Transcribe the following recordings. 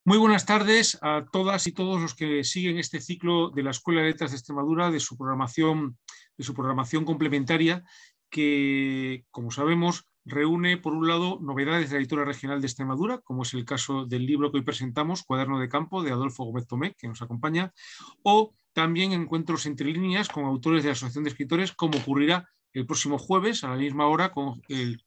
Muy buenas tardes a todas y todos los que siguen este ciclo de la Escuela de Letras de Extremadura, de su programación complementaria, que, como sabemos, reúne, por un lado, novedades de la editora regional de Extremadura, como es el caso del libro que hoy presentamos, Cuaderno de Campo, de Adolfo Gómez Tomé, que nos acompaña, o también encuentros entre líneas con autores de la Asociación de Escritores, como ocurrirá el próximo jueves, a la misma hora, con el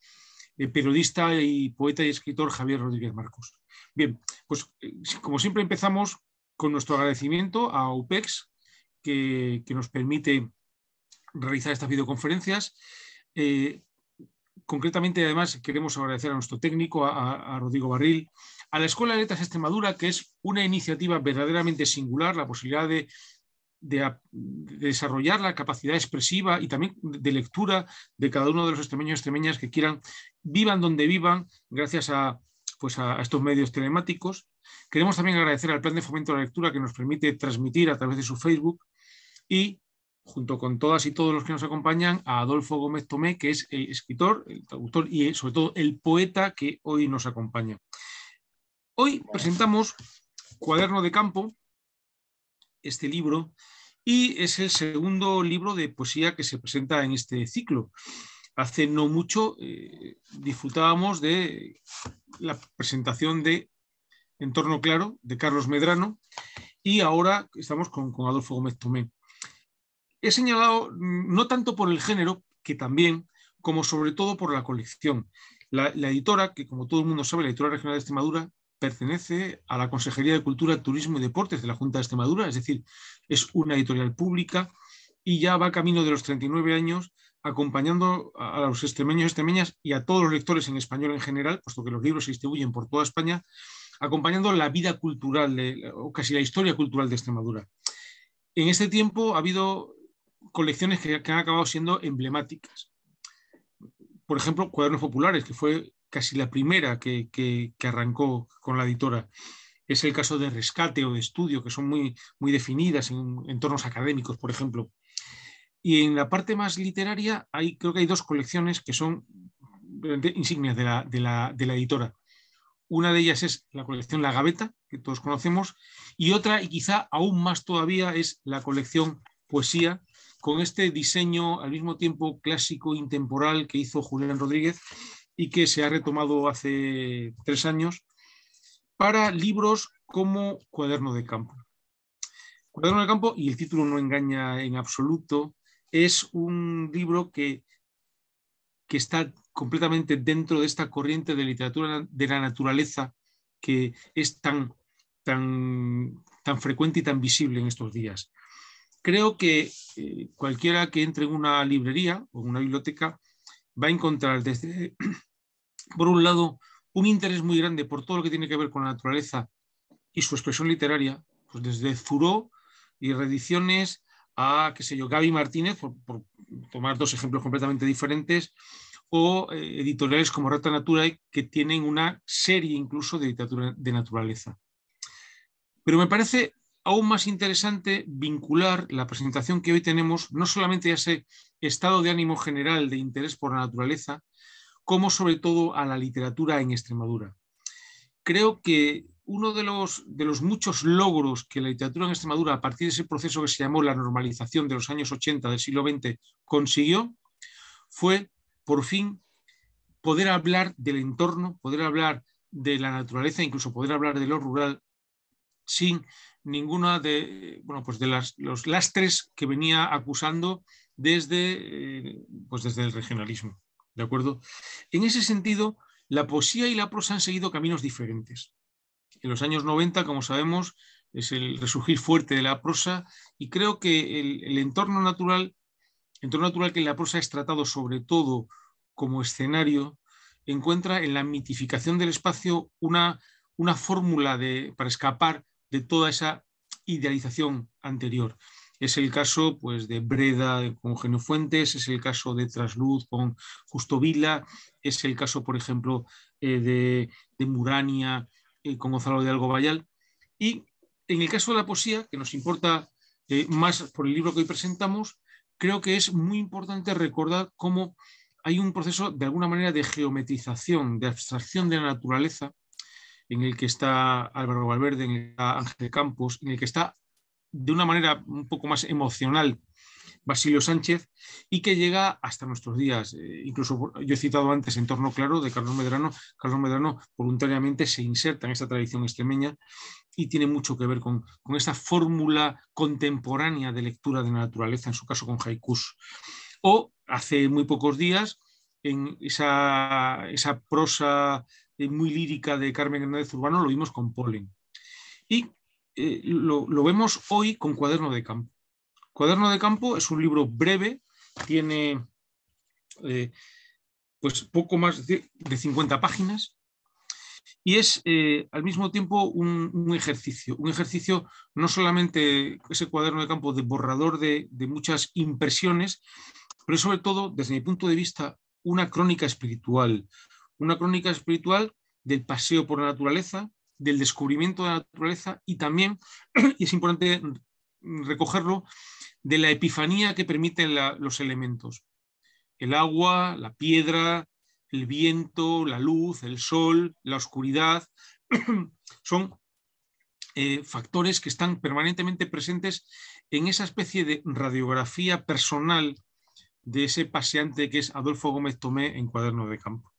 periodista y poeta y escritor Javier Rodríguez Marcos. Bien, pues como siempre empezamos con nuestro agradecimiento a UPEX, que nos permite realizar estas videoconferencias. Concretamente, además, queremos agradecer a nuestro técnico, a Rodrigo Barril, a la Escuela de Letras de Extremadura, que es una iniciativa verdaderamente singular, la posibilidad de desarrollar la capacidad expresiva y también de lectura de cada uno de los extremeños y extremeñas que quieran, vivan donde vivan, gracias a estos medios telemáticos. Queremos también agradecer al Plan de Fomento de la Lectura, que nos permite transmitir a través de su Facebook, y junto con todas y todos los que nos acompañan, a Adolfo Gómez Tomé, que es el escritor, el traductor y sobre todo el poeta que hoy nos acompaña. Hoy presentamos Cuaderno de Campo, este libro, y es el segundo libro de poesía que se presenta en este ciclo. Hace no mucho disfrutábamos de la presentación de Entorno Claro, de Carlos Medrano, y ahora estamos con Adolfo Gómez Tomé. He señalado no tanto por el género, que también, como sobre todo por la colección. La editora, que como todo el mundo sabe, la Editora Regional de Extremadura, pertenece a la Consejería de Cultura, Turismo y Deportes de la Junta de Extremadura, es decir, es una editorial pública y ya va camino de los 39 años acompañando a los extremeños y extremeñas y a todos los lectores en español en general, puesto que los libros se distribuyen por toda España, acompañando la vida cultural, o casi la historia cultural de Extremadura. En este tiempo ha habido colecciones que han acabado siendo emblemáticas. Por ejemplo, Cuadernos Populares, que fue casi la primera que arrancó con la editora. Es el caso de Rescate o de Estudio, que son muy definidas en entornos académicos, por ejemplo. Y en la parte más literaria creo que hay dos colecciones que son insignias de la editora. Una de ellas es la colección La Gaveta, que todos conocemos, y otra, y quizá aún más todavía, es la colección Poesía, con este diseño al mismo tiempo clásico, intemporal, que hizo Julián Rodríguez y que se ha retomado hace 3 años para libros como Cuaderno de Campo. Cuaderno de Campo, y el título no engaña en absoluto, es un libro que está completamente dentro de esta corriente de literatura de la naturaleza que es tan frecuente y tan visible en estos días. Creo que cualquiera que entre en una librería o en una biblioteca va a encontrar desde, por un lado, un interés muy grande por todo lo que tiene que ver con la naturaleza y su expresión literaria, pues desde Thoreau y reediciones a, qué sé yo, Gaby Martínez, por tomar dos ejemplos completamente diferentes, o editoriales como Rata Naturae, que tienen una serie incluso de literatura de naturaleza. Pero me parece aún más interesante vincular la presentación que hoy tenemos no solamente a ese estado de ánimo general de interés por la naturaleza, como sobre todo a la literatura en Extremadura. Creo que uno de los muchos logros que la literatura en Extremadura, a partir de ese proceso que se llamó la normalización de los años 80 del siglo XX, consiguió, fue por fin poder hablar del entorno, poder hablar de la naturaleza, incluso poder hablar de lo rural, sin ninguna de los lastres que venía acusando desde el regionalismo. ¿De acuerdo? En ese sentido, la poesía y la prosa han seguido caminos diferentes. En los años 90, como sabemos, es el resurgir fuerte de la prosa, y creo que el entorno natural que en la prosa es tratado sobre todo como escenario, encuentra en la mitificación del espacio una fórmula para escapar de toda esa idealización anterior. Es el caso pues, de Breda con Eugenio Fuentes, es el caso de Trasluz con Justo Vila, es el caso, por ejemplo, de Murania con Gonzalo de Algobayal. Y en el caso de la poesía, que nos importa más por el libro que hoy presentamos, creo que es muy importante recordar cómo hay un proceso de alguna manera de geometrización, de abstracción de la naturaleza, en el que está Álvaro Valverde, en el que está Ángel Campos, en el que está de una manera un poco más emocional Basilio Sánchez, y que llega hasta nuestros días. Incluso yo he citado antes Entorno Claro de Carlos Medrano. Carlos Medrano voluntariamente se inserta en esta tradición extremeña y tiene mucho que ver con esta fórmula contemporánea de lectura de la naturaleza, en su caso con haikus. O hace muy pocos días, en esa prosa muy lírica de Carmen Hernández Urbano, lo vimos con Polen. Y lo vemos hoy con Cuaderno de Campo. Cuaderno de Campo es un libro breve, tiene pues poco más de 50 páginas, y es al mismo tiempo un ejercicio no solamente ese cuaderno de campo de borrador de muchas impresiones, pero sobre todo, desde mi punto de vista, una crónica espiritual del paseo por la naturaleza, del descubrimiento de la naturaleza, y también, y es importante recogerlo, de la epifanía que permiten los elementos. El agua, la piedra, el viento, la luz, el sol, la oscuridad, son factores que están permanentemente presentes en esa especie de radiografía personal de ese paseante que es Adolfo Gómez Tomé en Cuaderno de Campo.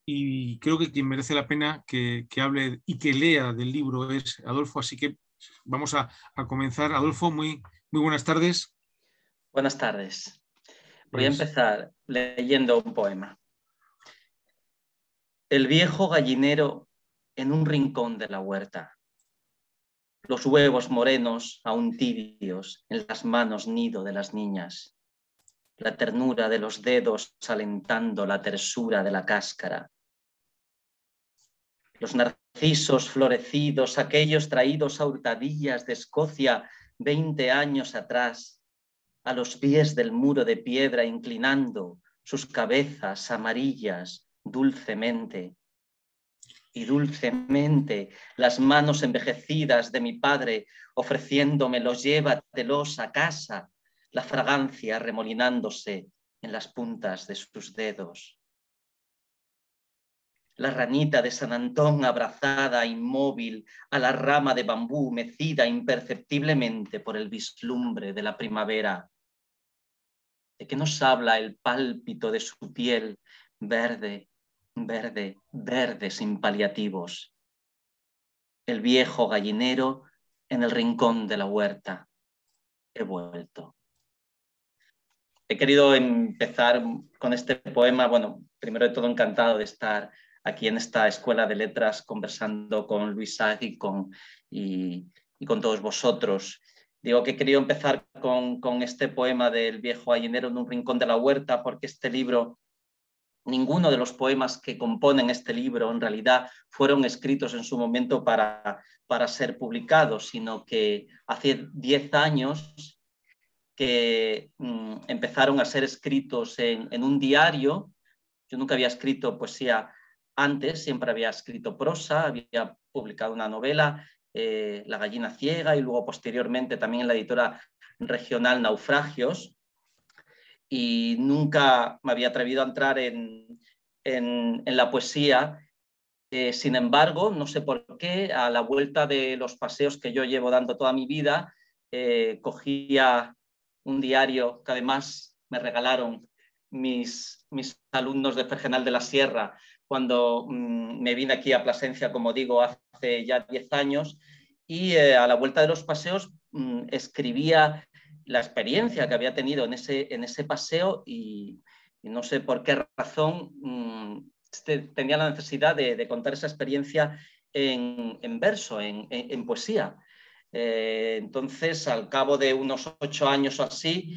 Y creo que quien merece la pena que hable y que lea del libro es Adolfo, así que vamos a comenzar. Adolfo, muy buenas tardes. Buenas tardes. Voy a empezar leyendo un poema. El viejo gallinero en un rincón de la huerta. Los huevos morenos aún tibios en las manos nido de las niñas. La ternura de los dedos alentando la tersura de la cáscara. Los narcisos florecidos, aquellos traídos a hurtadillas de Escocia 20 años atrás, a los pies del muro de piedra inclinando sus cabezas amarillas dulcemente. Y dulcemente las manos envejecidas de mi padre ofreciéndomelos, llévatelos a casa, la fragancia remolinándose en las puntas de sus dedos. La ranita de San Antón abrazada, inmóvil, a la rama de bambú mecida imperceptiblemente por el vislumbre de la primavera. ¿De qué nos habla el pálpito de su piel verde, verde, verde sin paliativos? El viejo gallinero en el rincón de la huerta. He vuelto. He querido empezar con este poema, bueno, primero de todo encantado de estar aquí en esta Escuela de Letras conversando con Luis Sag y con todos vosotros. Digo que he querido empezar con este poema del viejo gallinero en un rincón de la huerta porque este libro, ninguno de los poemas que componen este libro en realidad fueron escritos en su momento para ser publicados, sino que hace 10 años que empezaron a ser escritos en un diario. Yo nunca había escrito poesía antes, siempre había escrito prosa, había publicado una novela, La gallina ciega, y luego posteriormente también en la editora regional Naufragios, y nunca me había atrevido a entrar en la poesía. Sin embargo, no sé por qué, a la vuelta de los paseos que yo llevo dando toda mi vida, cogía un diario que además me regalaron mis alumnos de Fregenal de la Sierra cuando me vine aquí a Plasencia, como digo, hace ya 10 años, y a la vuelta de los paseos escribía la experiencia que había tenido en ese paseo y no sé por qué razón tenía la necesidad de contar esa experiencia en verso, en poesía. Entonces, al cabo de unos 8 años o así,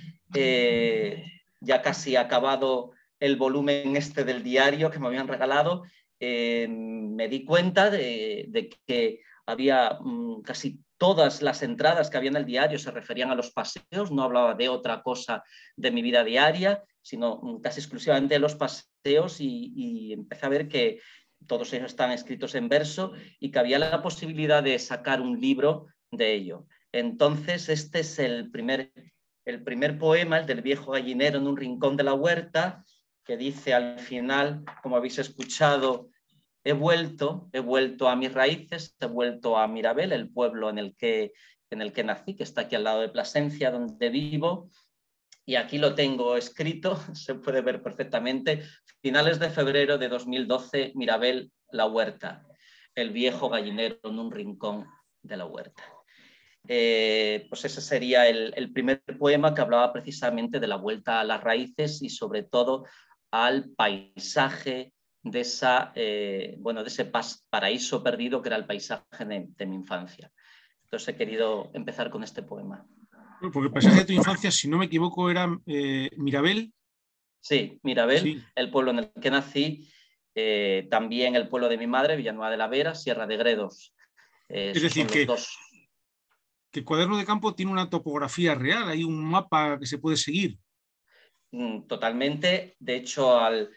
ya casi acabado el volumen este del diario que me habían regalado, me di cuenta de que había casi todas las entradas que había en el diario se referían a los paseos, no hablaba de otra cosa de mi vida diaria, sino casi exclusivamente de los paseos, y empecé a ver que todos ellos están escritos en verso y que había la posibilidad de sacar un libro de ello. Entonces, este es el primer poema, el del viejo gallinero en un rincón de la huerta, que dice al final, como habéis escuchado, he vuelto a mis raíces, he vuelto a Mirabel, el pueblo en el que nací, que está aquí al lado de Plasencia, donde vivo, y aquí lo tengo escrito, se puede ver perfectamente, finales de febrero de 2012, Mirabel, la huerta, el viejo gallinero en un rincón de la huerta. Pues ese sería el primer poema, que hablaba precisamente de la vuelta a las raíces y sobre todo al paisaje de, de ese paraíso perdido que era el paisaje de mi infancia. Entonces he querido empezar con este poema. Porque el paisaje de tu infancia, si no me equivoco, era Mirabel. Sí, Mirabel, Sí. el pueblo en el que nací, también el pueblo de mi madre, Villanueva de la Vera, Sierra de Gredos. Es Esos decir, son los dos. que el Cuaderno de Campo tiene una topografía real, hay un mapa que se puede seguir. Totalmente. De hecho, al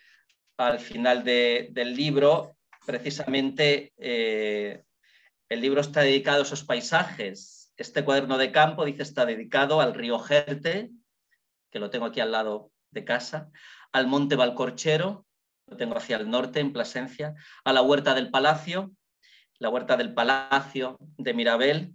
final del libro, precisamente el libro está dedicado a esos paisajes. Este cuaderno de campo, dice, está dedicado al río Jerte, que lo tengo aquí al lado de casa, al monte Valcorchero, lo tengo hacia el norte, en Plasencia, a la huerta del Palacio de Mirabel,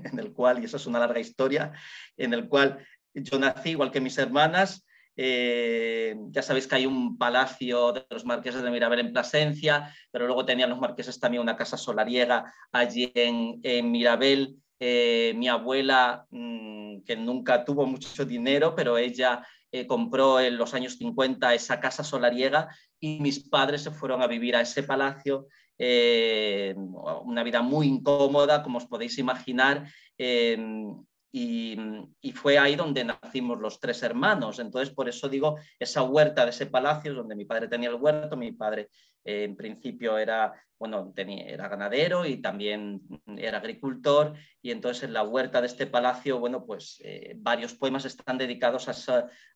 en el cual, y eso es una larga historia, en el cual yo nací igual que mis hermanas. Ya sabéis que hay un palacio de los marqueses de Mirabel en Plasencia, pero luego tenían los marqueses también una casa solariega allí en Mirabel. Mi abuela, que nunca tuvo mucho dinero, pero ella compró en los años 50 esa casa solariega y mis padres se fueron a vivir a ese palacio. Una vida muy incómoda, como os podéis imaginar, y fue ahí donde nacimos los tres hermanos. Entonces, por eso digo, esa huerta de ese palacio, donde mi padre tenía el huerto, mi padre en principio era ganadero y también era agricultor, y entonces en la huerta de este palacio, pues varios poemas están dedicados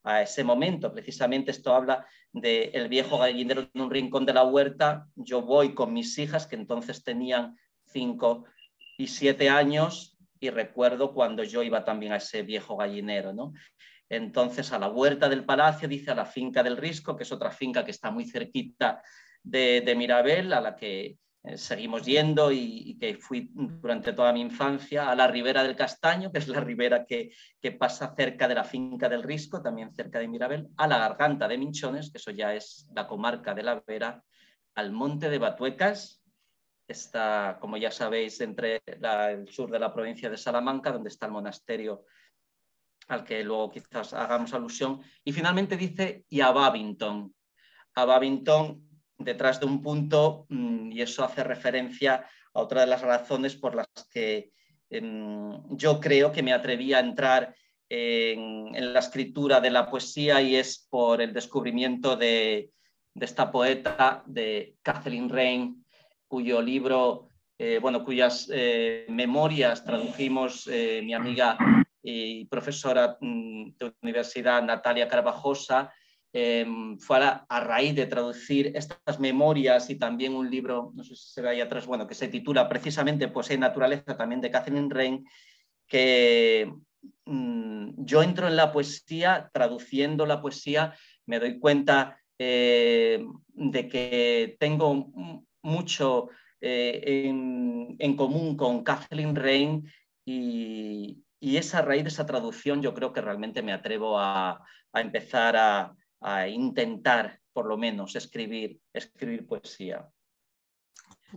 a ese momento. Precisamente esto habla de el viejo gallinero en un rincón de la huerta. Yo voy con mis hijas, que entonces tenían 5 y 7 años, y recuerdo cuando yo iba también a ese viejo gallinero, ¿no? Entonces, a la huerta del palacio, dice, a la finca del Risco, que es otra finca que está muy cerquita de Mirabel, a la que seguimos yendo y que fui durante toda mi infancia, a la Ribera del Castaño, que es la ribera que pasa cerca de la finca del Risco, también cerca de Mirabel, a la Garganta de Minchones, que eso ya es la comarca de la Vera, al Monte de Batuecas. Está, como ya sabéis, entre el sur de la provincia de Salamanca, donde está el monasterio al que luego quizás hagamos alusión. Y finalmente dice, y a Babington. A Babington detrás de un punto, y eso hace referencia a otra de las razones por las que yo creo que me atreví a entrar en la escritura de la poesía, y es por el descubrimiento de esta poeta, de Kathleen Raine, cuyo libro, cuyas memorias tradujimos mi amiga y profesora de universidad Natalia Carvajosa. Fue a raíz de traducir estas memorias y también un libro, no sé si se ve ahí atrás, que se titula precisamente Poesía y Naturaleza, también de Kathleen Raine, que yo entro en la poesía, traduciendo la poesía, me doy cuenta de que tengo mucho en común con Kathleen Raine, y esa raíz de esa traducción yo creo que realmente me atrevo a empezar a intentar, por lo menos, escribir poesía.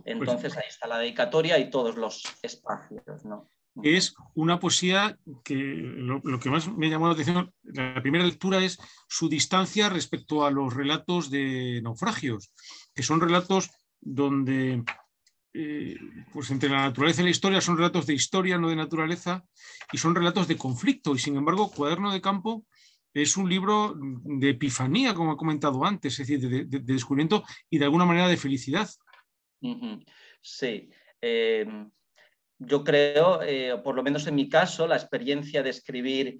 Entonces ahí está la dedicatoria y todos los espacios, ¿no? Es una poesía que lo que más me llamó la atención, la primera lectura, es su distancia respecto a los relatos de naufragios, que son relatos donde, pues entre la naturaleza y la historia, son relatos de historia, no de naturaleza, y son relatos de conflicto. Y sin embargo, Cuaderno de Campo es un libro de epifanía, como he comentado antes, es decir, de descubrimiento y de alguna manera de felicidad. Sí. Yo creo, por lo menos en mi caso, la experiencia de escribir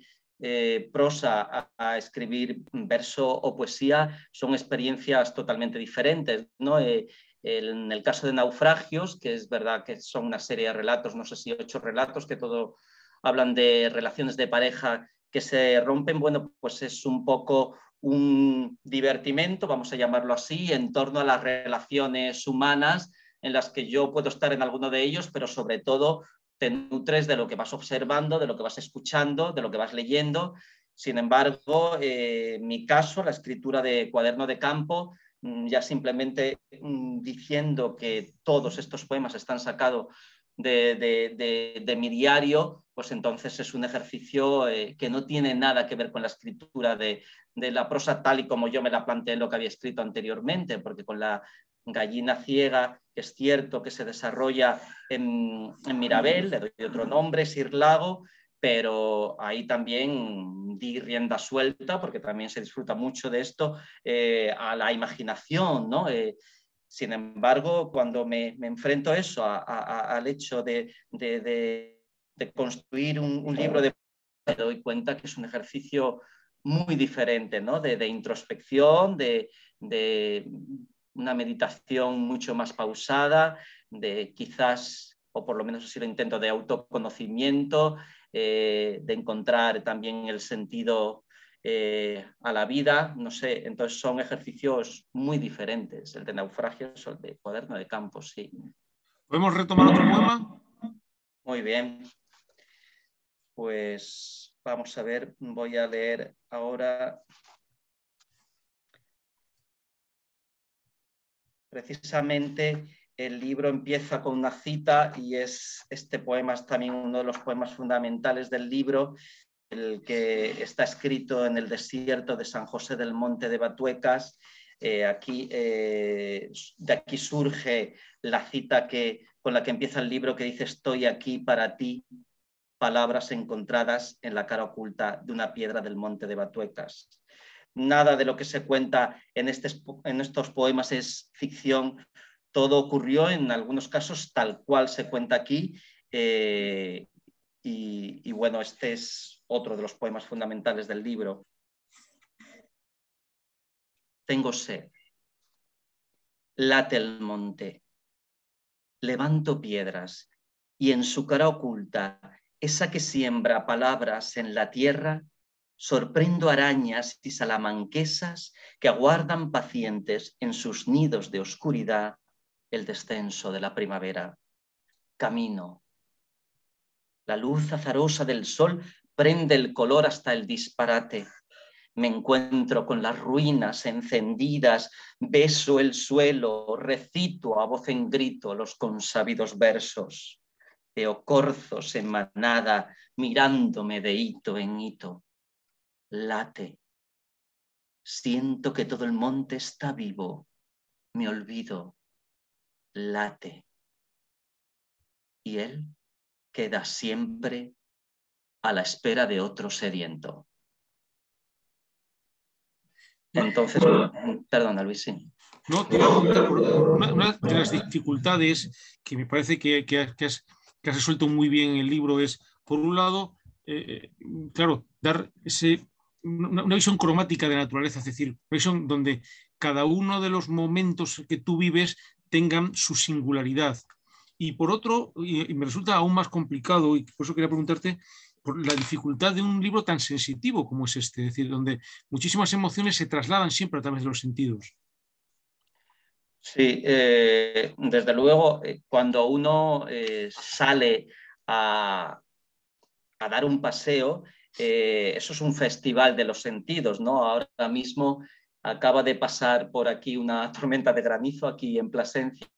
prosa a escribir verso o poesía son experiencias totalmente diferentes, ¿no? En el caso de Naufragios, que es verdad que son una serie de relatos, no sé si 8 relatos, que todo hablan de relaciones de pareja que se rompen, pues es un poco un divertimento, vamos a llamarlo así, en torno a las relaciones humanas en las que yo puedo estar en alguno de ellos, pero sobre todo te nutres de lo que vas observando, de lo que vas escuchando, de lo que vas leyendo. Sin embargo, en mi caso, la escritura de Cuaderno de Campo, ya simplemente diciendo que todos estos poemas están sacados de mi diario, pues entonces es un ejercicio que no tiene nada que ver con la escritura de la prosa tal y como yo me la planteé en lo que había escrito anteriormente, porque con la Gallina ciega, es cierto que se desarrolla en Mirabel, le doy otro nombre, Sir Lago, pero ahí también di rienda suelta, porque también se disfruta mucho de esto, a la imaginación, ¿no? Sin embargo, cuando me enfrento a eso, al hecho de construir un libro de me doy cuenta que es un ejercicio muy diferente, ¿no? de introspección, de una meditación mucho más pausada, de quizás, o por lo menos así lo intento, de autoconocimiento, de encontrar también el sentido a la vida, no sé, entonces son ejercicios muy diferentes, el de Naufragios o el de Cuaderno de Campo, sí. ¿Podemos retomar otro poema? Muy bien. Pues vamos a ver, voy a leer ahora precisamente el libro empieza con una cita y este poema es también uno de los poemas fundamentales del libro, el que está escrito en el desierto de San José del Monte de Batuecas. De aquí surge la cita con la que empieza el libro, que dice: estoy aquí para ti, palabras encontradas en la cara oculta de una piedra del Monte de Batuecas. Nada de lo que se cuenta en estos poemas es ficción, todo ocurrió en algunos casos tal cual se cuenta aquí, y bueno, este es otro de los poemas fundamentales del libro. Tengo sed, late el monte, levanto piedras y en su cara oculta, esa que siembra palabras en la tierra, sorprendo arañas y salamanquesas que aguardan pacientes en sus nidos de oscuridad el descenso de la primavera. Camino. La luz azarosa del sol prende el color hasta el disparate. Me encuentro con las ruinas encendidas, beso el suelo, recito a voz en grito los consabidos versos. Veo corzos en manada mirándome de hito en hito. Late. Siento que todo el monte está vivo. Me olvido. Late. Y él queda siempre a la espera de otro sediento. Entonces, perdona, Luis, sí. No, te iba a preguntar por una de las dificultades que me parece que has resuelto muy bien en el libro es, por un lado, claro, dar una visión cromática de la naturaleza, es decir, una visión donde cada uno de los momentos que tú vives tengan su singularidad. Y por otro, y me resulta aún más complicado, y por eso quería preguntarte, por la dificultad de un libro tan sensitivo como es este, es decir, donde muchísimas emociones se trasladan siempre a través de los sentidos. Sí, desde luego, cuando uno sale a dar un paseo, eso es un festival de los sentidos, ¿no? Ahora mismo acaba de pasar por aquí una tormenta de granizo, aquí en Plasencia,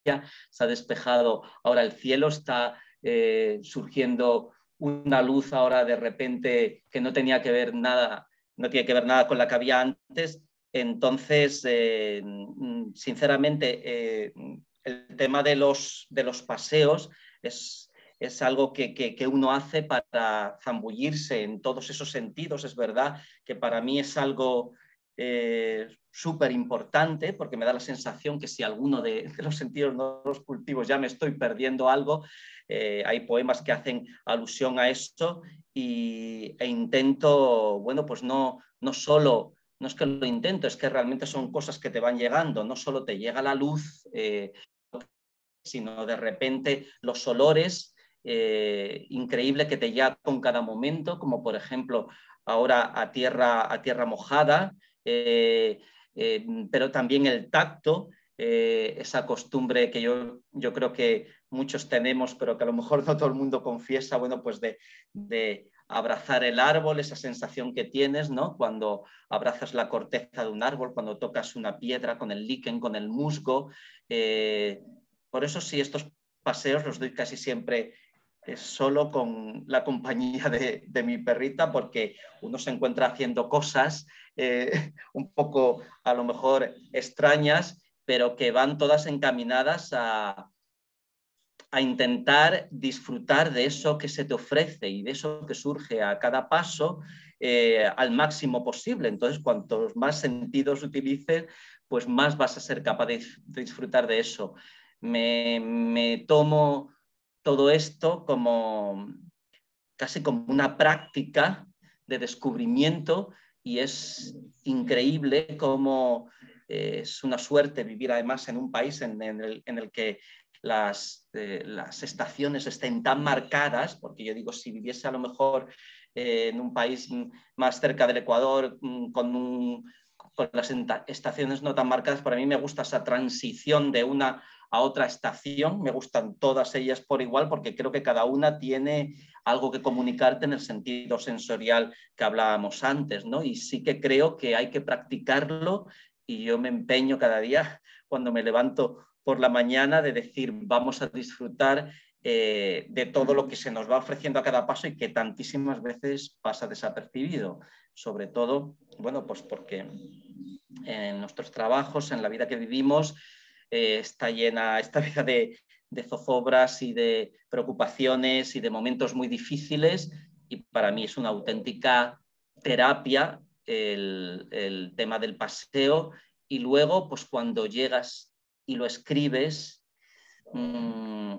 se ha despejado ahora el cielo, está surgiendo una luz ahora de repente que no tenía que ver nada, no tiene que ver nada con la que había antes. Entonces, sinceramente, el tema de los paseos es algo que uno hace para zambullirse en todos esos sentidos. Es verdad que para mí es algo súper importante, porque me da la sensación que si alguno de los sentidos no los cultivo ya me estoy perdiendo algo. Hay poemas que hacen alusión a esto e intento, bueno, pues no solo... No es que lo intento, es que realmente son cosas que te van llegando. No solo te llega la luz, sino de repente los olores, increíble que te llega con cada momento, como por ejemplo ahora a tierra mojada, pero también el tacto, esa costumbre que yo creo que muchos tenemos, pero que a lo mejor no todo el mundo confiesa, bueno, pues de abrazar el árbol, esa sensación que tienes, ¿no? Cuando abrazas la corteza de un árbol, cuando tocas una piedra con el líquen, con el musgo. Por eso sí, estos paseos los doy casi siempre solo con la compañía de mi perrita, porque uno se encuentra haciendo cosas un poco a lo mejor extrañas, pero que van todas encaminadas a intentar disfrutar de eso que se te ofrece y de eso que surge a cada paso al máximo posible. Entonces, cuantos más sentidos utilices, pues más vas a ser capaz de disfrutar de eso. Me tomo todo esto como casi como una práctica de descubrimiento, y es increíble cómo es una suerte vivir además en un país en el que las estaciones estén tan marcadas, porque yo digo, si viviese a lo mejor en un país más cerca del Ecuador, con las estaciones no tan marcadas, para mí me gusta esa transición de una a otra estación, me gustan todas ellas por igual, porque creo que cada una tiene algo que comunicarte en el sentido sensorial que hablábamos antes, ¿no? Y sí que creo que hay que practicarlo, y yo me empeño cada día cuando me levanto por la mañana de decir, vamos a disfrutar de todo lo que se nos va ofreciendo a cada paso y que tantísimas veces pasa desapercibido. Sobre todo, bueno, pues porque en nuestros trabajos, en la vida que vivimos, está llena esta vida de zozobras y de preocupaciones y de momentos muy difíciles, y para mí es una auténtica terapia el tema del paseo. Y luego, pues cuando llegas y lo escribes,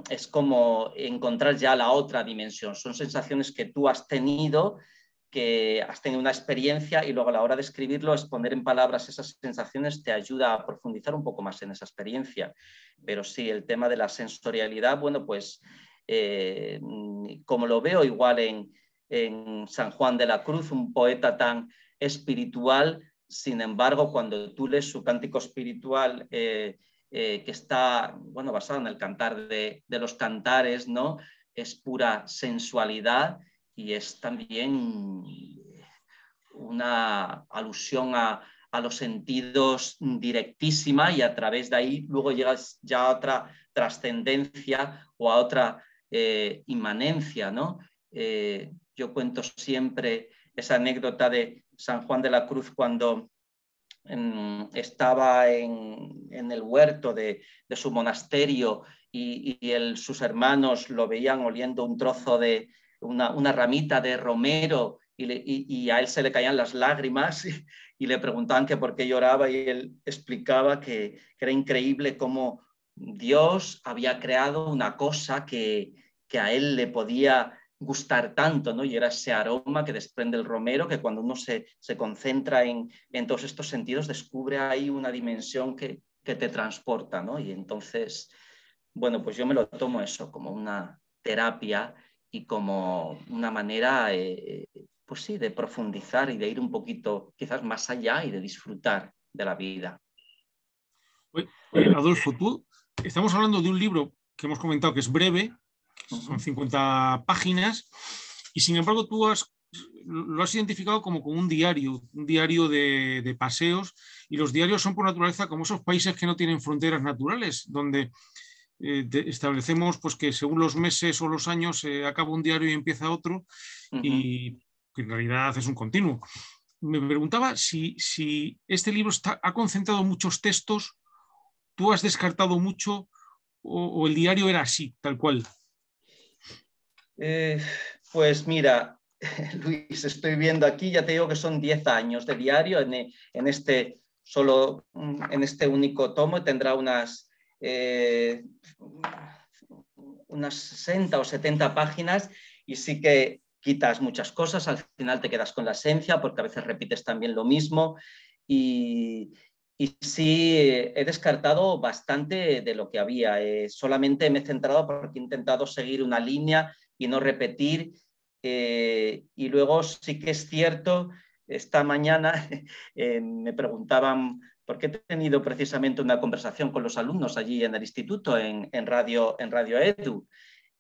es como encontrar ya la otra dimensión. Son sensaciones que tú has tenido una experiencia, y luego a la hora de escribirlo, es poner en palabras esas sensaciones, te ayuda a profundizar un poco más en esa experiencia. Pero sí, el tema de la sensorialidad, bueno, pues como lo veo igual en San Juan de la Cruz, un poeta tan espiritual, sin embargo, cuando tú lees su cántico espiritual, que está, bueno, basado en el cantar de los cantares, ¿no? Es pura sensualidad, y es también una alusión a los sentidos directísima, y a través de ahí luego llegas ya a otra trascendencia o a otra inmanencia, ¿no? Yo cuento siempre esa anécdota de San Juan de la Cruz cuando estaba en el huerto de su monasterio, y sus hermanos lo veían oliendo un trozo de una ramita de romero, y a él se le caían las lágrimas, y le preguntaban que por qué lloraba, y él explicaba que era increíble cómo Dios había creado una cosa que a él le podía gustar tanto, ¿no? Y era ese aroma que desprende el romero, que cuando uno se concentra en todos estos sentidos, descubre ahí una dimensión que te transporta, ¿no? Y entonces, bueno, pues yo me lo tomo eso como una terapia y como una manera, pues sí, de profundizar y de ir un poquito quizás más allá y de disfrutar de la vida. Adolfo, tú estamos hablando de un libro que hemos comentado que es breve, son 50 páginas, y sin embargo tú lo has identificado como un diario de paseos, y los diarios son por naturaleza como esos países que no tienen fronteras naturales, donde establecemos pues, que según los meses o los años acaba un diario y empieza otro, y que en realidad es un continuo. Me preguntaba si este libro ha concentrado muchos textos, tú has descartado mucho, o el diario era así, tal cual. Pues mira, Luis, estoy viendo aquí, ya te digo que son 10 años de diario en este único tomo. Tendrá unas 60 o 70 páginas, y sí que quitas muchas cosas, al final te quedas con la esencia, porque a veces repites también lo mismo, y sí, he descartado bastante de lo que había. Solamente me he centrado porque he intentado seguir una línea y no repetir. Y luego sí que es cierto esta mañana me preguntaban, porque he tenido precisamente una conversación con los alumnos allí en el instituto, en Radio Edu,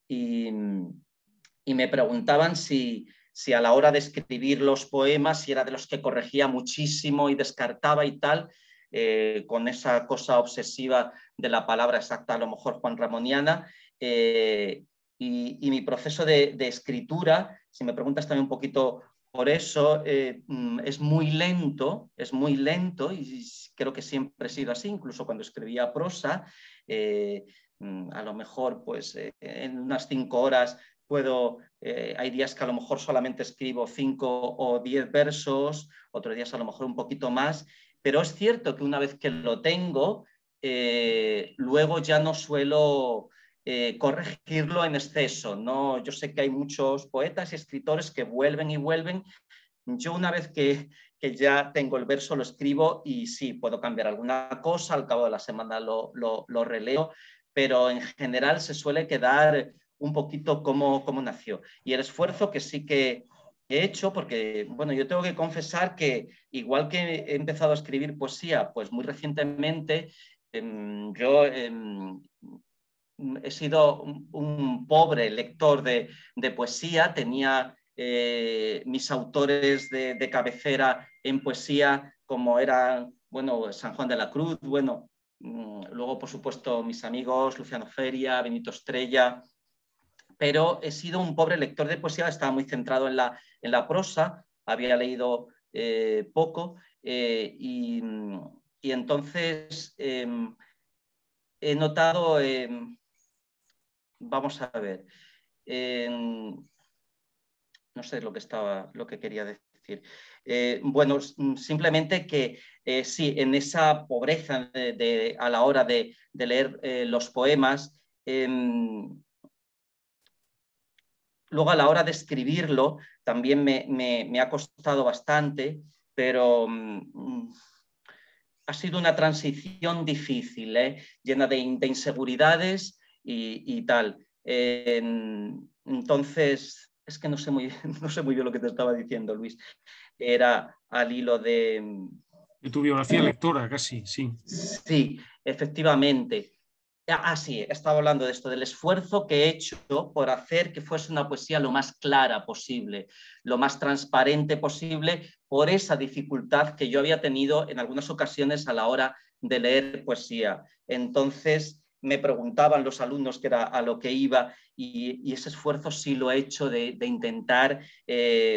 y me preguntaban si a la hora de escribir los poemas, si era de los que corregía muchísimo y descartaba y tal, con esa cosa obsesiva de la palabra exacta, a lo mejor Juan Ramoniana, y mi proceso de escritura, si me preguntas también un poquito por eso, es muy lento y creo que siempre he sido así, incluso cuando escribía prosa, a lo mejor pues en unas 5 horas puedo, hay días que a lo mejor solamente escribo 5 o 10 versos, otros días a lo mejor un poquito más, pero es cierto que una vez que lo tengo, luego ya no suelo corregirlo en exceso, ¿no? Yo sé que hay muchos poetas y escritores que vuelven y vuelven. Yo una vez que ya tengo el verso lo escribo y sí, puedo cambiar alguna cosa, al cabo de la semana lo releo, pero en general se suele quedar un poquito como nació. Y el esfuerzo que sí que he hecho, porque bueno, yo tengo que confesar que igual que he empezado a escribir poesía, pues muy recientemente, yo he sido un pobre lector de poesía, tenía mis autores de cabecera en poesía, como eran, bueno, San Juan de la Cruz, bueno, luego, por supuesto, mis amigos Luciano Feria, Benito Estrella, pero he sido un pobre lector de poesía, estaba muy centrado en la prosa, había leído poco, y entonces he notado, vamos a ver, no sé lo que quería decir. Bueno, simplemente que sí, en esa pobreza a la hora de leer los poemas, luego a la hora de escribirlo también me ha costado bastante, pero ha sido una transición difícil, llena de inseguridades y tal. Entonces, es que no sé muy bien lo que te estaba diciendo, Luis. Era al hilo de tu biografía lectora, casi, sí. Sí, efectivamente. Sí, estaba hablando de esto, del esfuerzo que he hecho por hacer que fuese una poesía lo más clara posible, lo más transparente posible, por esa dificultad que yo había tenido en algunas ocasiones a la hora de leer poesía. Entonces me preguntaban los alumnos que era a lo que iba y ese esfuerzo sí lo he hecho de intentar,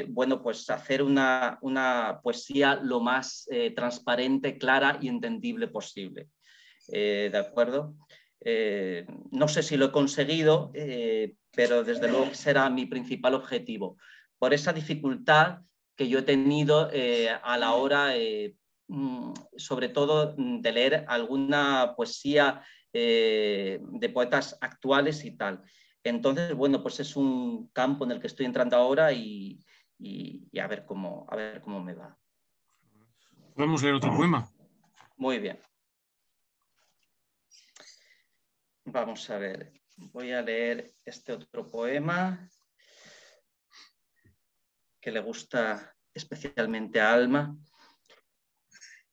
bueno, pues hacer una poesía lo más transparente, clara y entendible posible. ¿De acuerdo? No sé si lo he conseguido, pero desde luego será mi principal objetivo. Por esa dificultad que yo he tenido a la hora, sobre todo, de leer alguna poesía de poetas actuales y tal. Entonces, bueno, pues es un campo en el que estoy entrando ahora y a ver cómo me va. ¿Podemos leer otro poema? Muy bien. Vamos a ver, voy a leer este otro poema que le gusta especialmente a Alma.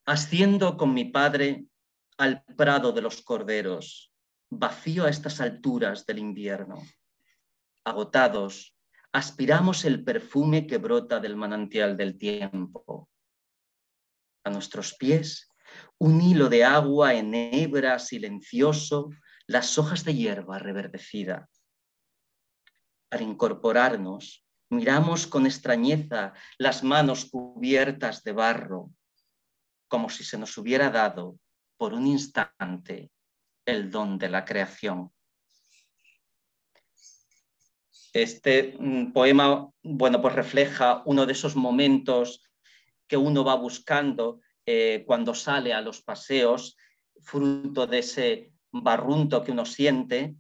Asciendo con mi padre al prado de los corderos, vacío a estas alturas del invierno. Agotados, aspiramos el perfume que brota del manantial del tiempo. A nuestros pies, un hilo de agua enhebra silencioso las hojas de hierba reverdecida. Al incorporarnos, miramos con extrañeza las manos cubiertas de barro, como si se nos hubiera dado por un instante el don de la creación. Este poema, bueno, pues refleja uno de esos momentos que uno va buscando cuando sale a los paseos, fruto de ese barrunto que uno siente,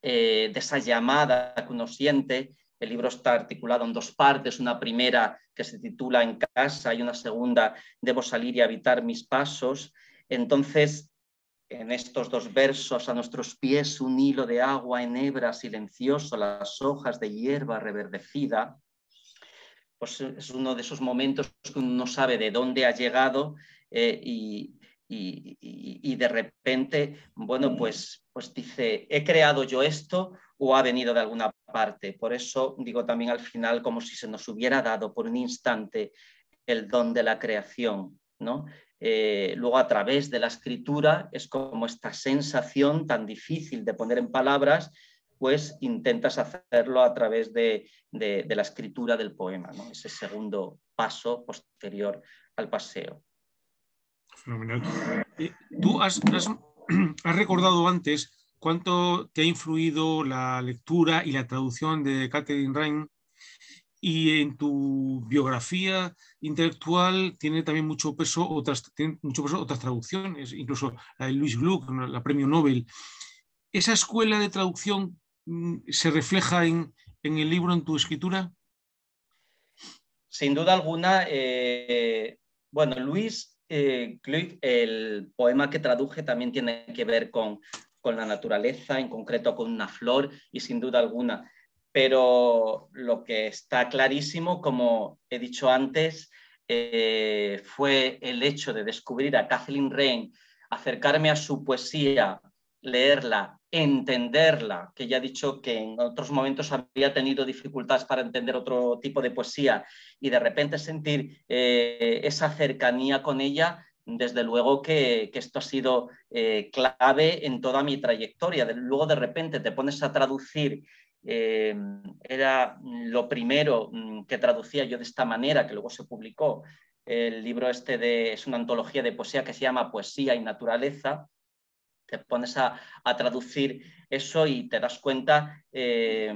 de esa llamada que uno siente. El libro está articulado en 2 partes, una primera que se titula En casa y una segunda, Debo salir y habitar mis pasos. Entonces, en estos 2 versos, a nuestros pies un hilo de agua enhebra silencioso las hojas de hierba reverdecida, pues es uno de esos momentos que uno no sabe de dónde ha llegado y de repente, bueno, pues dice, ¿he creado yo esto o ha venido de alguna parte? Por eso digo también al final como si se nos hubiera dado por un instante el don de la creación, ¿no? Luego a través de la escritura es como esta sensación tan difícil de poner en palabras, pues intentas hacerlo a través de la escritura del poema, ¿no? Ese segundo paso posterior al paseo. Fenomenal. Tú has recordado antes cuánto te ha influido la lectura y la traducción de Catherine Rain, y en tu biografía intelectual tiene también mucho peso otras traducciones, incluso la de Louise Gluck, la premio Nobel. ¿Esa escuela de traducción se refleja en el libro, en tu escritura? Sin duda alguna, bueno, Louise Gluck, el poema que traduje también tiene que ver con la naturaleza, en concreto con una flor, y sin duda alguna. Pero lo que está clarísimo, como he dicho antes, fue el hecho de descubrir a Kathleen Rain, acercarme a su poesía, leerla, entenderla, que ya he dicho que en otros momentos había tenido dificultades para entender otro tipo de poesía, y de repente sentir esa cercanía con ella. Desde luego que esto ha sido clave en toda mi trayectoria. Luego de repente te pones a traducir, era lo primero que traducía yo de esta manera, que luego se publicó. El libro es una antología de poesía que se llama Poesía y Naturaleza. Te pones a traducir eso y te das cuenta, es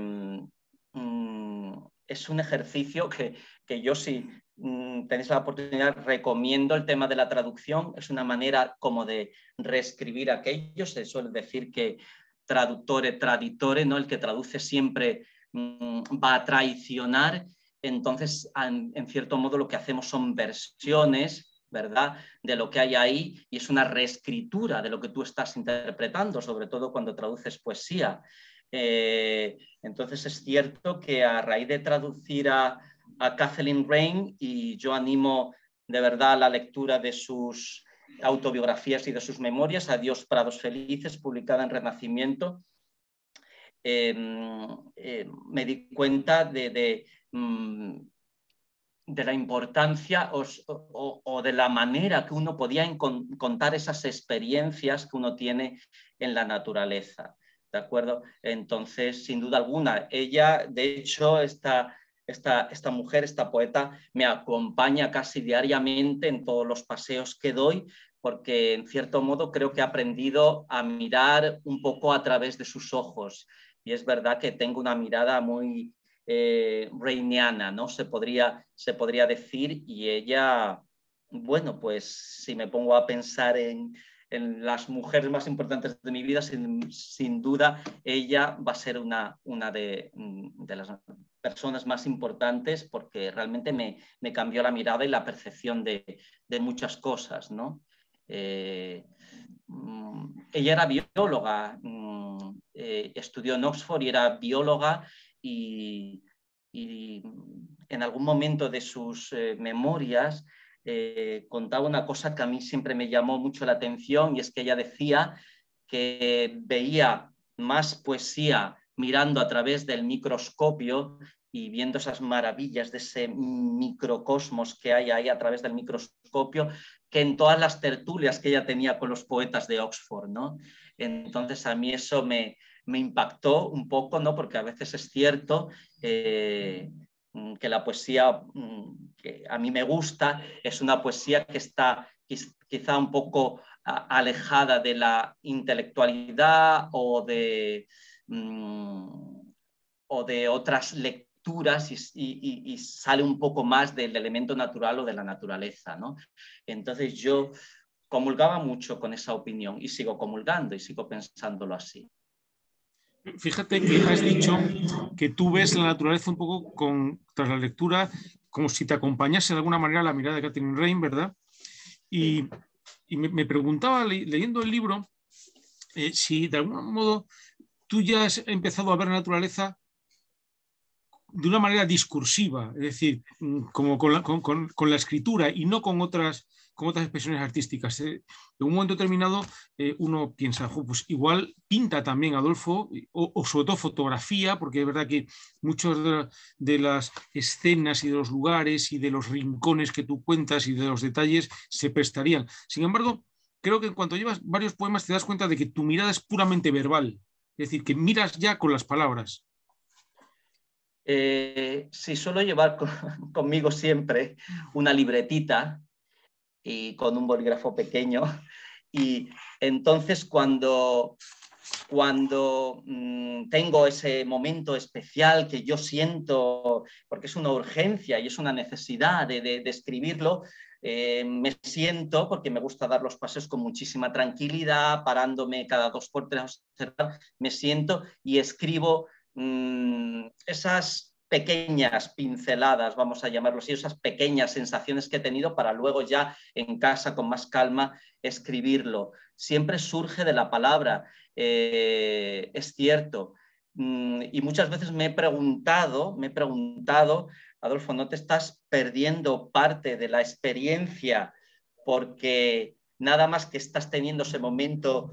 un ejercicio que yo, si tenéis la oportunidad, recomiendo el tema de la traducción. Es una manera como de reescribir aquello. Se suele decir que traductore, traditore, ¿no? El que traduce siempre va a traicionar. Entonces, en cierto modo, lo que hacemos son versiones, ¿verdad?, de lo que hay ahí, y es una reescritura de lo que tú estás interpretando, sobre todo cuando traduces poesía. Entonces es cierto que a raíz de traducir a Kathleen Rain, y yo animo de verdad a la lectura de sus autobiografías y de sus memorias, Adiós Prados Felices, publicada en Renacimiento, me di cuenta de la importancia o de la manera que uno podía contar esas experiencias que uno tiene en la naturaleza, ¿de acuerdo? Entonces, sin duda alguna, ella, de hecho, esta mujer, esta poeta, me acompaña casi diariamente en todos los paseos que doy, porque en cierto modo creo que he aprendido a mirar un poco a través de sus ojos. Y es verdad que tengo una mirada muy reiniana, ¿no? Se podría decir, y ella, bueno, pues si me pongo a pensar en las mujeres más importantes de mi vida, sin duda ella va a ser una de las personas más importantes, porque realmente me cambió la mirada y la percepción de muchas cosas, ¿no? Ella era bióloga, estudió en Oxford y era bióloga, y en algún momento de sus memorias contaba una cosa que a mí siempre me llamó mucho la atención, y es que ella decía que veía más poesía mirando a través del microscopio y viendo esas maravillas de ese microcosmos que hay ahí a través del microscopio, que en todas las tertulias que ella tenía con los poetas de Oxford, ¿no? Entonces a mí eso me impactó un poco, ¿no? Porque a veces es cierto que la poesía que a mí me gusta es una poesía que está quizá un poco alejada de la intelectualidad o de otras lecturas, y sale un poco más del elemento natural o de la naturaleza, ¿no? Entonces yo comulgaba mucho con esa opinión y sigo comulgando y sigo pensándolo así. Fíjate que has dicho que tú ves la naturaleza un poco tras la lectura, como si te acompañase de alguna manera la mirada de Catherine Rain, ¿verdad? Y me preguntaba, leyendo el libro, si de algún modo tú ya has empezado a ver la naturaleza de una manera discursiva, es decir, como con la escritura y no con otras expresiones artísticas. En un momento determinado uno piensa, pues igual pinta también Adolfo, o sobre todo fotografía, porque es verdad que muchas de las escenas y de los lugares y de los rincones que tú cuentas y de los detalles se prestarían. Sin embargo, creo que en cuanto llevas varios poemas te das cuenta de que tu mirada es puramente verbal, es decir, que miras ya con las palabras. Sí, suelo llevar conmigo siempre una libretita y con un bolígrafo pequeño, y entonces cuando tengo ese momento especial que yo siento, porque es una urgencia y es una necesidad de escribirlo, me siento, porque me gusta dar los paseos con muchísima tranquilidad, parándome cada 2 por 3, me siento y escribo esas pequeñas pinceladas, vamos a llamarlo así, esas pequeñas sensaciones que he tenido para luego ya en casa con más calma escribirlo. Siempre surge de la palabra, es cierto. Y muchas veces me he preguntado, Adolfo, ¿no te estás perdiendo parte de la experiencia porque nada más que estás teniendo ese momento,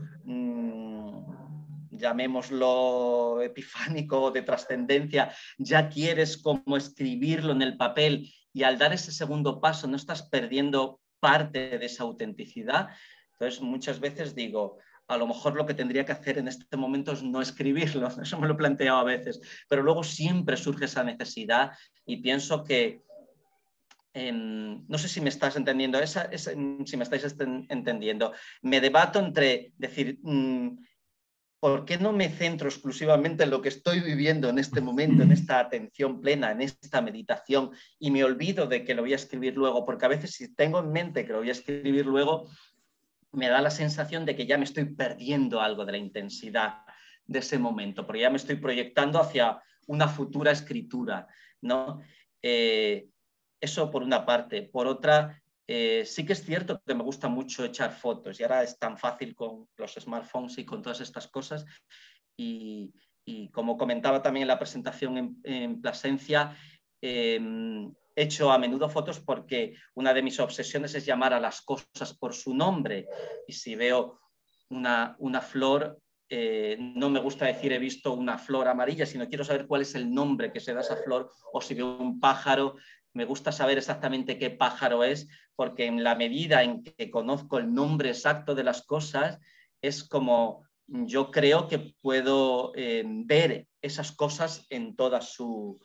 llamémoslo epifánico o de trascendencia, ya quieres como escribirlo en el papel, y al dar ese segundo paso no estás perdiendo parte de esa autenticidad? Entonces muchas veces digo, a lo mejor lo que tendría que hacer en este momento es no escribirlo, eso me lo he planteado a veces, pero luego siempre surge esa necesidad y pienso que no sé si me estás entendiendo, si me estáis entendiendo. Me debato entre decir, ¿por qué no me centro exclusivamente en lo que estoy viviendo en este momento, en esta atención plena, en esta meditación, y me olvido de que lo voy a escribir luego? Porque a veces si tengo en mente que lo voy a escribir luego, me da la sensación de que ya me estoy perdiendo algo de la intensidad de ese momento, porque ya me estoy proyectando hacia una futura escritura, ¿no? Eso por una parte. Por otra, sí que es cierto que me gusta mucho echar fotos, y ahora es tan fácil con los smartphones y con todas estas cosas. Y como comentaba también en la presentación en Plasencia, hecho a menudo fotos porque una de mis obsesiones es llamar a las cosas por su nombre. Y si veo una flor, no me gusta decir he visto una flor amarilla, sino quiero saber cuál es el nombre que se da a esa flor. O si veo un pájaro, me gusta saber exactamente qué pájaro es, porque en la medida en que conozco el nombre exacto de las cosas, es como yo creo que puedo ver esas cosas en toda su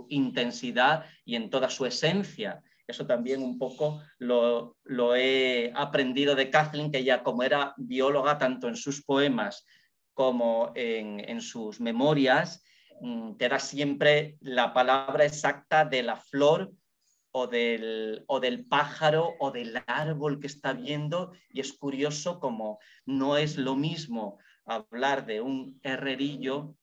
intensidad y en toda su esencia. Eso también un poco lo he aprendido de Kathleen, que ella, como era bióloga, tanto en sus poemas como en sus memorias, te da siempre la palabra exacta de la flor o del pájaro o del árbol que está viendo. Y es curioso como no es lo mismo hablar de un herrerillo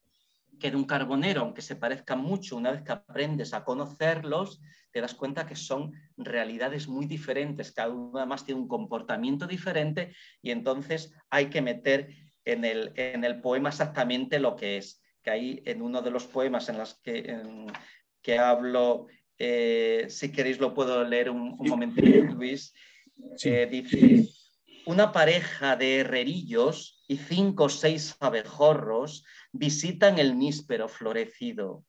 que de un carbonero, aunque se parezcan mucho. Una vez que aprendes a conocerlos, te das cuenta que son realidades muy diferentes, cada uno además tiene un comportamiento diferente, y entonces hay que meter en el poema exactamente lo que es. Que ahí en uno de los poemas en los que hablo, si queréis lo puedo leer un momentito, Luis. Sí. Dice: una pareja de herrerillos y 5 o 6 abejorros visitan el níspero florecido.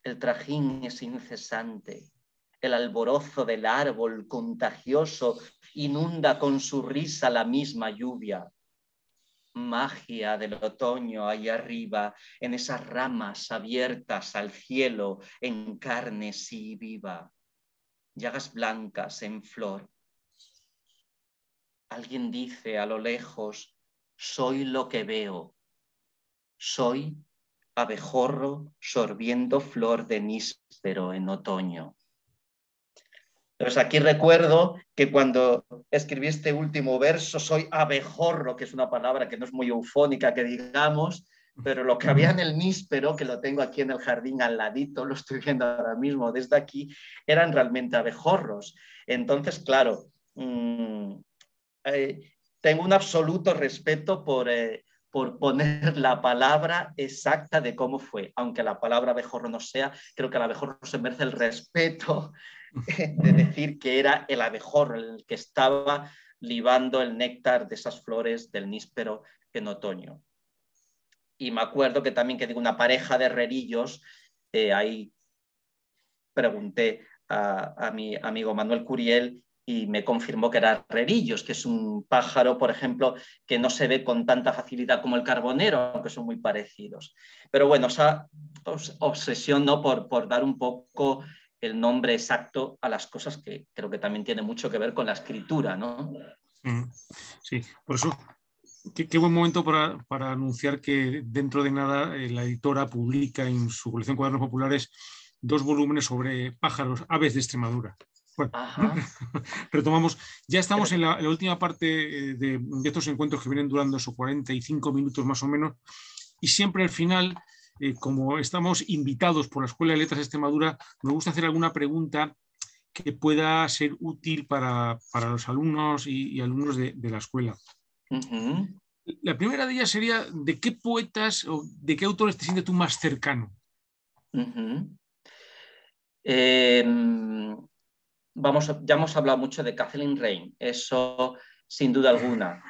El trajín es incesante. El alborozo del árbol contagioso inunda con su risa la misma lluvia. Magia del otoño ahí arriba, en esas ramas abiertas al cielo, en carne sí viva. Llagas blancas en flor. Alguien dice a lo lejos: soy lo que veo. Soy abejorro sorbiendo flor de níspero en otoño. Entonces aquí recuerdo que cuando escribí este último verso, soy abejorro, que es una palabra que no es muy eufónica, que digamos, pero lo que había en el níspero, que lo tengo aquí en el jardín al ladito, lo estoy viendo ahora mismo desde aquí, eran realmente abejorros. Entonces, claro, tengo un absoluto respeto por por poner la palabra exacta de cómo fue. Aunque la palabra abejorro no sea, creo que el abejorro se merece el respeto de decir que era el abejorro el que estaba libando el néctar de esas flores del níspero en otoño. Y me acuerdo que también que digo una pareja de herrerillos, ahí pregunté a mi amigo Manuel Curiel y me confirmó que era herrerillos, que es un pájaro, por ejemplo, que no se ve con tanta facilidad como el carbonero, aunque son muy parecidos. Pero bueno, esa obsesión, ¿no?, por dar un poco el nombre exacto a las cosas, que creo que también tiene mucho que ver con la escritura, ¿no? Sí, por eso, qué buen momento para anunciar que dentro de nada la editora publica en su colección Cuadernos Populares 2 volúmenes sobre pájaros, aves de Extremadura. Bueno, retomamos. Ya estamos en la última parte de estos encuentros que vienen durando esos 45 minutos más o menos, y siempre al final, como estamos invitados por la Escuela de Letras de Extremadura, me gusta hacer alguna pregunta que pueda ser útil para los alumnos y alumnos de la escuela. La primera de ellas sería: ¿de qué poetas o de qué autores te sientes tú más cercano? Ya hemos hablado mucho de Kathleen Rain, eso sin duda alguna.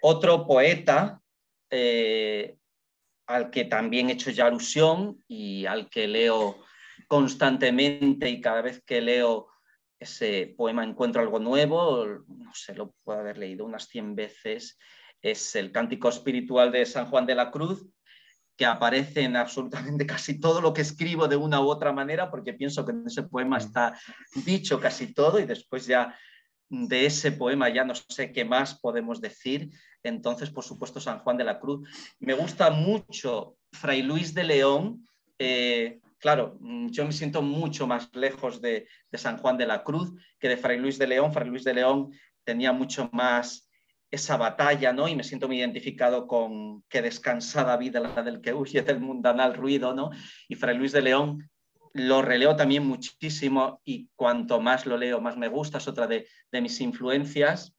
Otro poeta al que también he hecho ya alusión y al que leo constantemente, y cada vez que leo ese poema encuentro algo nuevo, no sé, lo puedo haber leído unas 100 veces, es el Cántico Espiritual de San Juan de la Cruz, que aparece en absolutamente casi todo lo que escribo de una u otra manera, porque pienso que en ese poema está dicho casi todo, y después ya de ese poema ya no sé qué más podemos decir. Entonces, por supuesto, San Juan de la Cruz. Me gusta mucho Fray Luis de León. Claro, yo me siento mucho más lejos de San Juan de la Cruz que de Fray Luis de León. Fray Luis de León tenía mucho más esa batalla, ¿no? Y me siento muy identificado con qué descansada vida la del que huye del mundanal ruido, ¿no? Y Fray Luis de León lo releo también muchísimo, y cuanto más lo leo, más me gusta, es otra de mis influencias.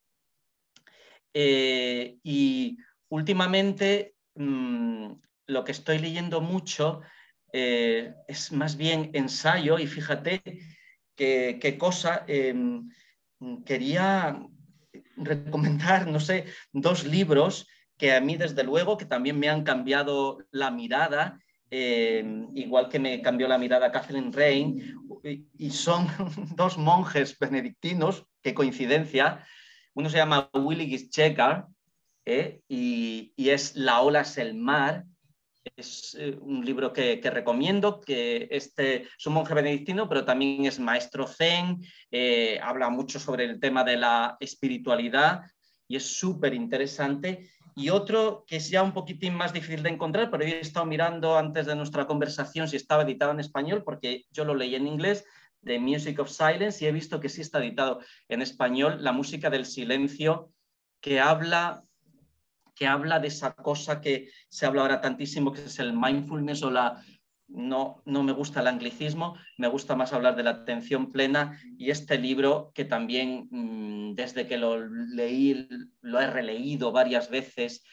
Y últimamente lo que estoy leyendo mucho es más bien ensayo, y fíjate qué cosa, quería recomendar, no sé, 2 libros que a mí desde luego que también me han cambiado la mirada, igual que me cambió la mirada Kathleen Rain, y son 2 monjes benedictinos, qué coincidencia. Uno se llama Willigis Chegar, y es La ola es el mar. Es un libro que recomiendo, que es un monje benedictino, pero también es maestro zen, habla mucho sobre el tema de la espiritualidad y es súper interesante. Y otro que es ya un poquitín más difícil de encontrar, pero yo he estado mirando antes de nuestra conversación si estaba editado en español, porque yo lo leí en inglés, The Music of Silence, y he visto que sí está editado en español, La música del silencio, que habla de esa cosa que se habla ahora tantísimo, que es el mindfulness o la... No me gusta el anglicismo, me gusta más hablar de la atención plena, y este libro que también desde que lo leí, lo he releído varias veces,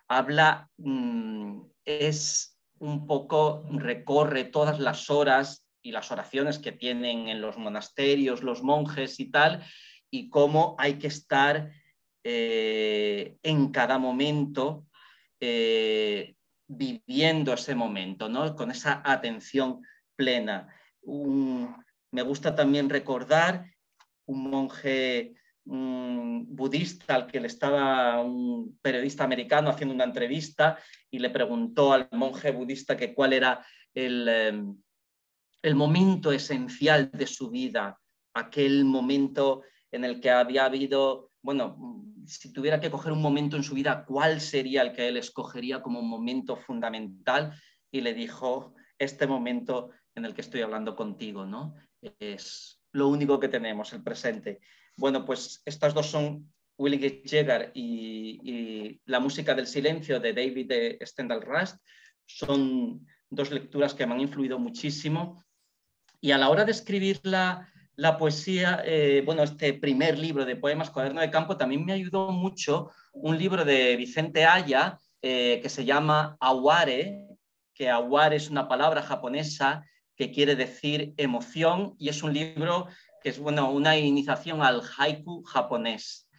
habla, es un poco, recorre todas las horas y las oraciones que tienen en los monasterios los monjes y tal, y cómo hay que estar en cada momento viviendo ese momento, ¿no? Con esa atención plena. Me gusta también recordar un monje budista al que le estaba un periodista americano haciendo una entrevista, y le preguntó al monje budista que cuál era el momento esencial de su vida, aquel momento en el que había habido, bueno, si tuviera que coger un momento en su vida, ¿cuál sería el que él escogería como un momento fundamental? Y le dijo: este momento en el que estoy hablando contigo, ¿no? Es lo único que tenemos, el presente. Bueno, pues estas 2 son Willigis Chegar y La música del silencio de David Stendhal Rast. Son 2 lecturas que me han influido muchísimo. Y a la hora de escribir la poesía, bueno, este primer libro de poemas, Cuaderno de Campo, también me ayudó mucho un libro de Vicente Aya, que se llama Aware, que Aware es una palabra japonesa que quiere decir emoción, y es un libro que es, bueno, una iniciación al haiku japonés.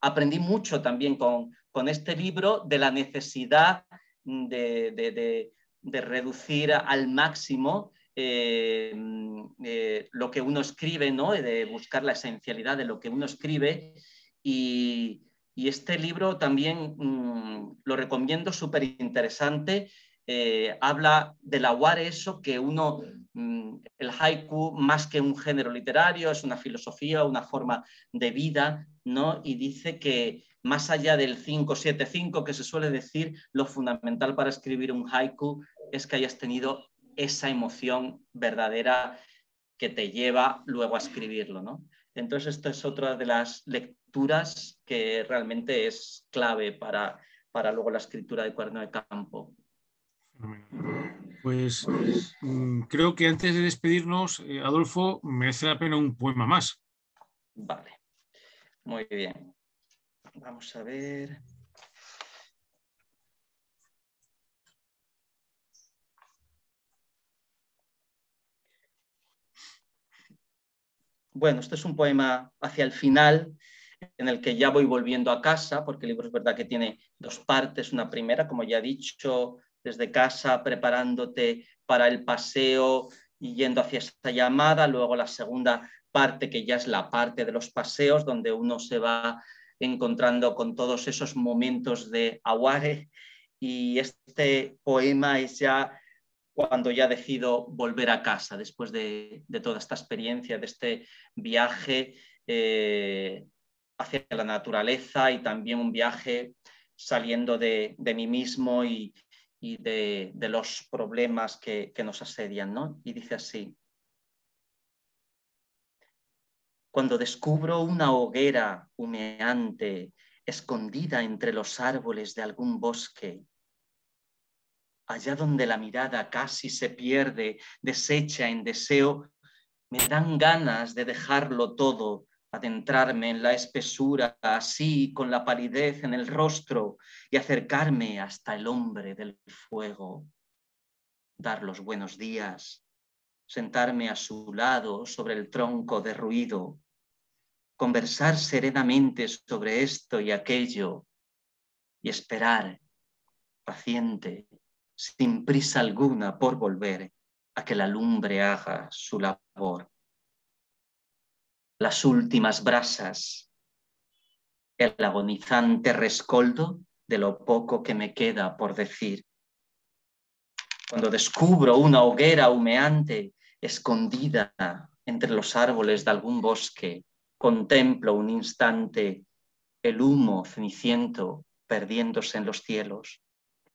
Aprendí mucho también con este libro de la necesidad de reducir al máximo lo que uno escribe, ¿no? De buscar la esencialidad de lo que uno escribe. Y este libro también lo recomiendo, súper interesante. Habla del aware, eso que uno, el haiku, más que un género literario, es una filosofía, una forma de vida, ¿no? Y dice que más allá del 5-7-5 que se suele decir, lo fundamental para escribir un haiku es que hayas tenido esa emoción verdadera que te lleva luego a escribirlo, ¿no? Entonces, esta es otra de las lecturas que realmente es clave para luego la escritura de Cuaderno de Campo. Pues creo que antes de despedirnos, Adolfo, merece la pena un poema más. Vale, muy bien. Vamos a ver. Bueno, este es un poema hacia el final, en el que ya voy volviendo a casa, porque el libro es verdad que tiene dos partes. Una primera, como ya he dicho, desde casa, preparándote para el paseo y yendo hacia esa llamada. Luego la segunda parte, que ya es la parte de los paseos, donde uno se va encontrando con todos esos momentos de aware. Y este poema es ya cuando ya decido volver a casa, después de toda esta experiencia, de este viaje hacia la naturaleza, y también un viaje saliendo de mí mismo y de los problemas que nos asedian, ¿no? Y dice así: cuando descubro una hoguera humeante escondida entre los árboles de algún bosque, allá donde la mirada casi se pierde, deshecha en deseo, me dan ganas de dejarlo todo, adentrarme en la espesura, así con la palidez en el rostro, y acercarme hasta el hombre del fuego, dar los buenos días, sentarme a su lado sobre el tronco derruido, conversar serenamente sobre esto y aquello, y esperar, paciente, sin prisa alguna por volver a que la lumbre haga su labor. Las últimas brasas, el agonizante rescoldo de lo poco que me queda por decir. Cuando descubro una hoguera humeante escondida entre los árboles de algún bosque, contemplo un instante el humo ceniciento perdiéndose en los cielos.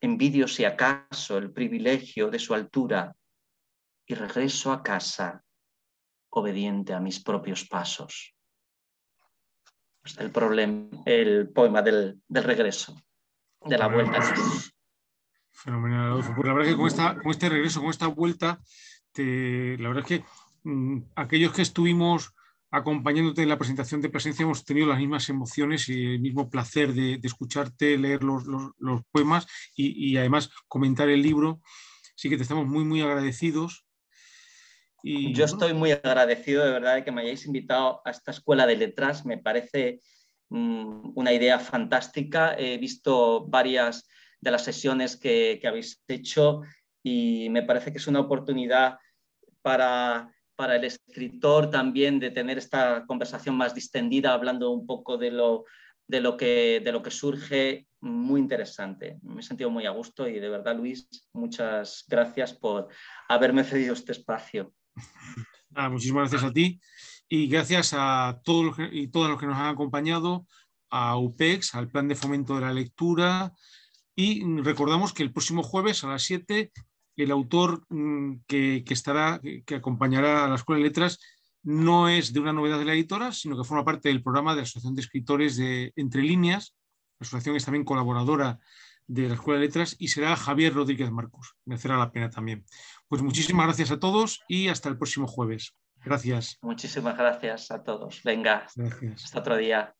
Envidio si acaso el privilegio de su altura y regreso a casa obediente a mis propios pasos. El poema del regreso, de la vuelta a casa. Fenomenal, Adolfo. Pues la verdad es que con este regreso, con esta vuelta, la verdad es que aquellos que estuvimos acompañándote en la presentación de Presencia hemos tenido las mismas emociones y el mismo placer de escucharte leer los poemas y además comentar el libro. Así que te estamos muy, muy agradecidos. Yo estoy muy agradecido de verdad de que me hayáis invitado a esta escuela de letras. Me parece una idea fantástica. He visto varias de las sesiones que habéis hecho y me parece que es una oportunidad para el escritor también de tener esta conversación más distendida, hablando un poco de lo que surge, muy interesante. Me he sentido muy a gusto y de verdad, Luis, muchas gracias por haberme cedido este espacio. Muchísimas gracias a ti y gracias a todos y todas los que nos han acompañado, a UPEX, al Plan de Fomento de la Lectura, y recordamos que el próximo jueves a las 7 el autor que acompañará a la Escuela de Letras no es de una novedad de la editora, sino que forma parte del programa de la Asociación de Escritores de Entre Líneas. La asociación es también colaboradora de la Escuela de Letras y será Javier Rodríguez Marcos. Merecerá la pena también. Pues muchísimas gracias a todos y hasta el próximo jueves. Gracias. Muchísimas gracias a todos. Venga, gracias. hasta otro día.